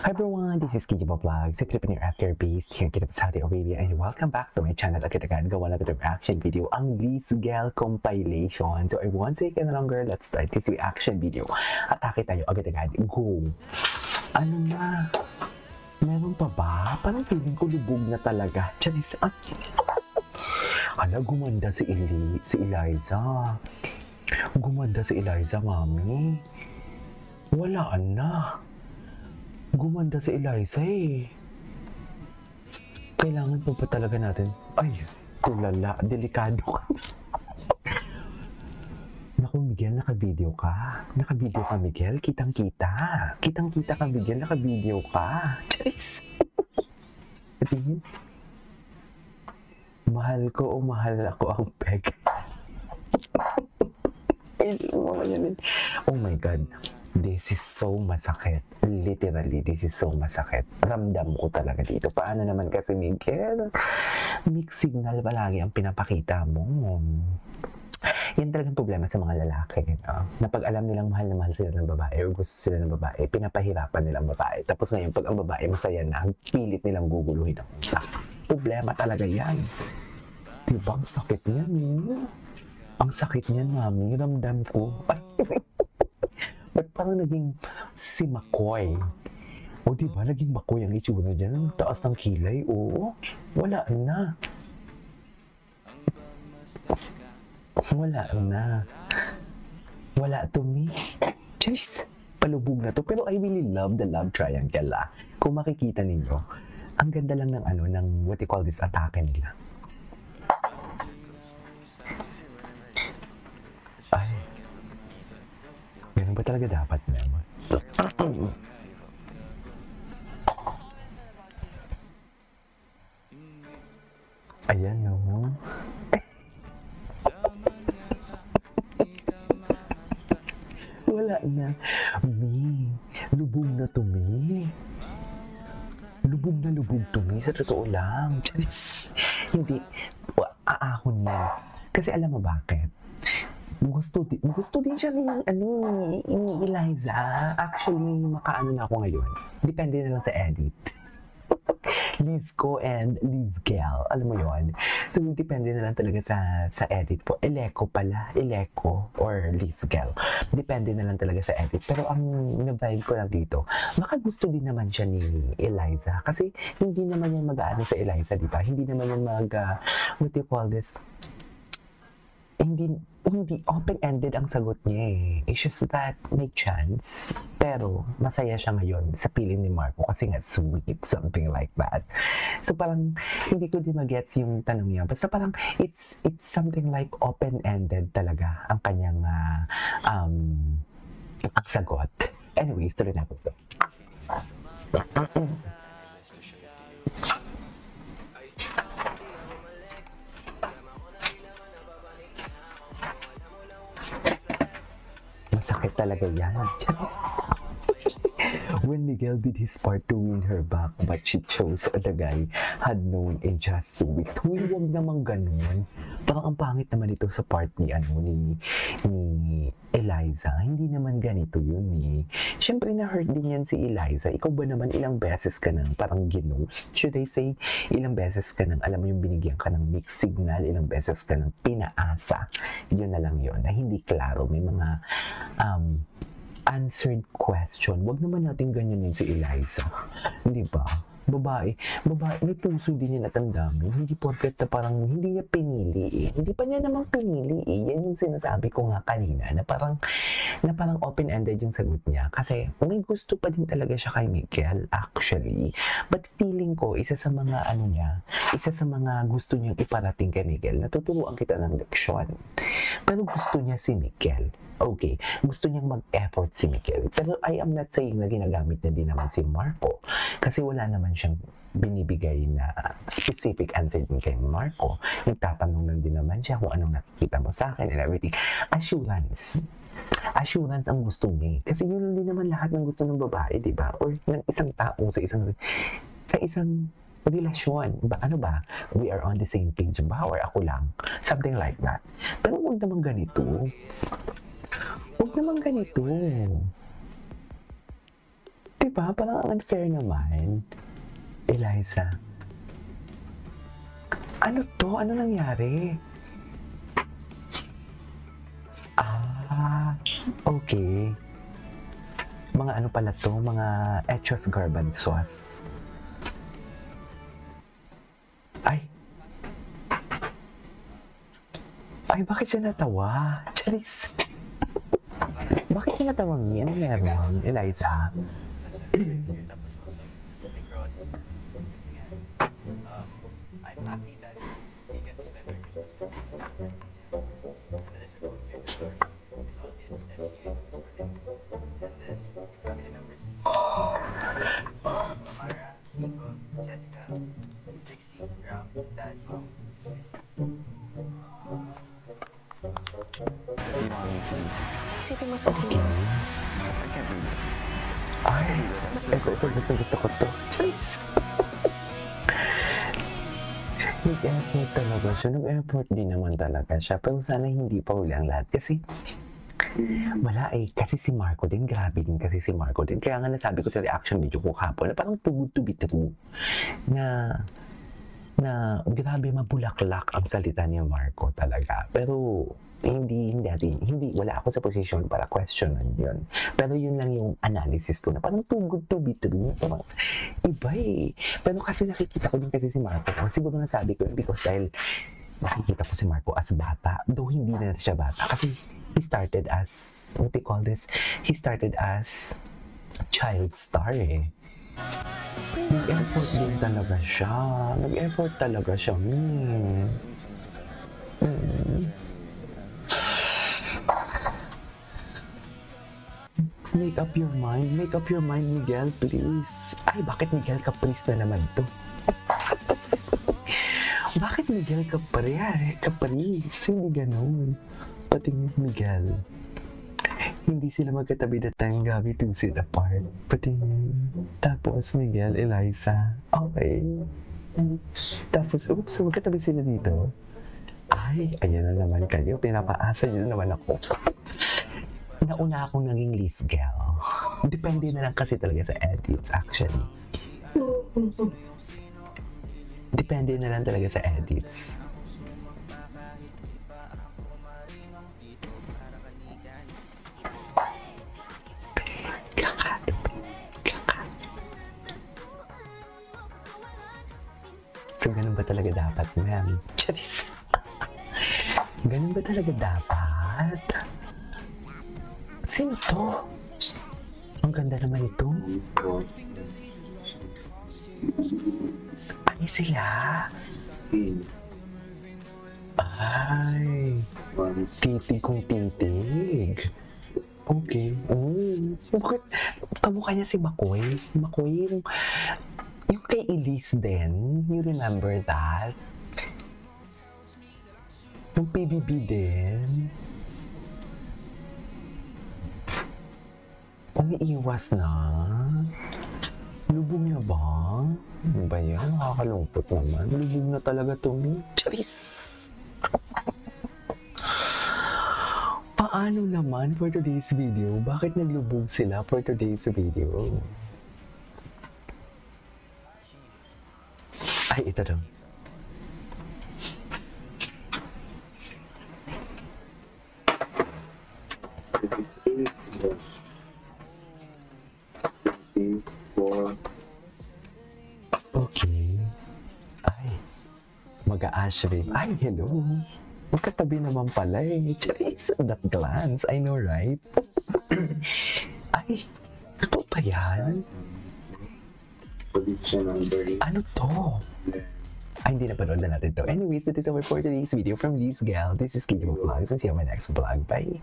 Hi everyone, this is Kijima Vlog, sa Filipino actor based here in Saudi Arabia, and welcome back to my channel. Agad-agad gawa natin ng reaction video, ang Liz Girl compilation. So I won't say no longer, let's start this reaction video. Atake tayo agad-agad, go! Ano na? Meron pa ba? Parang feeling ko lubog na talaga. Charis, ala, gumanda si Eliza. Gumanda si Eliza, mami. Wala na. Gumanda si Eliza eh. Kailangan pa talaga natin. Ay, tulala, delikado ka. Naku, Miguel, naka-video ka. Naka-video ka, Miguel. Kitang-kita. Kitang-kita ka, Miguel. Naka-video ka. Charis. Tingin. Mahal ko o mahal ako ang peg. Oh my God. This is so masakit. Literally, this is so masakit. Ramdam ko talaga dito. Paano naman kasi, Miguel? Mixed signal ba lagi ang pinapakita mo? Yan talagang problema sa mga lalaki. Na pag alam nilang mahal na mahal sila ng babae o gusto sila ng babae, pinapahirapan nilang babae. Tapos ngayon, pag ang babae masaya na, pilit nilang guguluhin ang utak. Problema talaga yan. Diba? Ang sakit niyan. Ang sakit niyan, mami. Ramdam ko. Ba't parang naging si McCoy? O diba, naging McCoy ang itsura dyan. Ang taas ng kilay, oo. Wala na. Wala na. Wala to me. Jeez, palubog na to. Pero I really love the love triangle, ah. Kung makikita ninyo, ang ganda lang ng ano, ng what you call this, atake nila. Ganun ba talaga dapat naman? Ayan, no? Wala na. Mi, lubog na to, Mi. Lubog na lubog to, Mi. Sa totoo lang. Hindi. Aahon yan. Kasi alam mo bakit? Gusto din siya ni Eliza. Actually, makaano na ako ngayon. Depende na lang sa edit. Lizco and Lizgel. Alam mo yon. So, depende na lang talaga sa edit po. Eleco pala. Eleco or Lizgel. Depende na lang talaga sa edit. Pero ang na-vibe ko lang dito, baka gusto din naman siya ni Eliza. Kasi hindi naman yan mag-aano sa Eliza, di ba? Hindi naman yan what do you call this? Hindi open-ended ang sagot niya eh. It's just that may chance. Pero masaya siya ngayon sa piling ni Marco kasi nga sweet, something like that. So parang hindi ko din mag-gets yung tanong niya. Basta parang it's something like open-ended talaga ang kanyang ang sagot. Anyways, tuloy na ito. Masakit talaga yan. When Miguel did his part to win her back, but she chose the guy had known in just 2 weeks. Huwag naman ganun. Parang ang pangit naman ito sa part ni Eliza. Hindi naman ganito yun eh. Siyempre na-hurt din yan si Eliza. Ikaw ba naman ilang beses ka nang parang ginost? Should I say, ilang beses ka nang, alam mo yung binigyan ka ng mixed signal, ilang beses ka nang pinaasa. Yun na lang yun. Na hindi klaro. May mga answered question. Wag naman natin ganyanin si Eliza. Hindi ba? Babae, may puso din yan at ang dami. Hindi porket na parang hindi niya pinili eh. Hindi pa niya naman pinili eh. Yan yung sinasabi ko nga kanina na parang open-ended yung sagot niya. Kasi may gusto pa din talaga siya kay Miguel actually. But feeling ko, isa sa mga gusto niyang iparating kay Miguel, natuturuan kita ng leksyon. Pero gusto niya si Miguel. Okay, gusto niyang mag-effort si Miguel. Pero I am not saying na ginagamit na din naman si Marco. Kasi wala naman siyang binibigay na specific answer din kay Marco. Nagtatanong lang din naman siya kung anong nakikita mo sa akin and everything. Assurance ang gusto niya. Kasi yun din naman lahat ng gusto ng babae, di ba? Or ng isang tao sa isang relasyon. Ano ba? We are on the same page ba? Or ako lang? Something like that. Pero huwag naman ganito. Huwag naman ganito. Diba? Parang unfair naman. Eliza. Ano to? Ano nangyari? Ah, okay. Mga ano pala to? Mga hechos garbanzos. Ay! Ay, bakit siya natawa? Charis! Bakit siya natawa niya? Ano meron, Eliza? I'm happy that he gets better Christmas presents. And then I suppose maybe the Lord is on his and he is for him. And then your family members, Mara, Nico, Jessica, Trixie, Ralph, Dad, Mom, Missy. You want me to? Isipin mo sa tingin. I can't do this. Ay, ito gusto ko to. Charis! Nag-effort talaga siya. Nag-effort din naman talaga siya. Pero sana hindi pa huli ang lahat. Kasi, wala eh. Kasi si Marco din, grabe din kasi si Marco din. Kaya nga nasabi ko sa reaction video ko kapon na parang too good to be true. Na grabe mabulaklak ang salita ni Marco talaga. Pero, hindi, wala ako sa position para questionan yun. Pero yun lang yung analysis ko na parang too good to be true. Parang iba eh. Pero kasi nakikita ko din kasi si Marco. Siguro nasabi ko yun because dahil nakikita ko si Marco as bata. Though hindi na siya bata. Kasi he started as, what they call this? He started as child star eh. Nag-effort din talaga siya. Nag-effort talaga siya. Make up your mind, Miguel, please. Ay, bakit Miguel Caprice na naman to? Bakit Miguel Caprice? Hindi ganun. Patingin Miguel. Hindi sila magkatabi that time, Gabi, 2 feet apart. Patingin. Tapos Miguel, Eliza. Okay. Tapos, oops, magkatabi sila dito. Ay, ayan na naman kayo. Pinapaasa nyo na naman ako. Nauna akong naging Liz girl. Depende na lang kasi talaga sa edits actually. Depende na lang talaga sa edits. So, ganun ba talaga dapat, ma'am? Charis! Ganun ba talaga dapat? Sino to? Ang ganda naman ito. Ano sila? Ay, titig kong titig. Okay. Bakit? Kamukha niya si Makoy. Makoy, yung kay Elise din. You remember that? Yung PBB din. Umiiwas na? Lubog na ba? Ano ba yan? Nakakalungkot naman. Lubog na talaga itong Charis! Paano naman for today's video? Bakit naglubog sila for today's video? Ay, ito daw. Okay. Ay, mag-a-Ashley. Ay, hello. Magkatabi naman pala eh. Charis, that glance. I know, right? Ay, totoo ba yan? Ano to? Ay, hindi na panood na natin to. Anyways, this is our for today's video from Liz Gal. This is Kiko Vlogs and see you on my next vlog. Bye!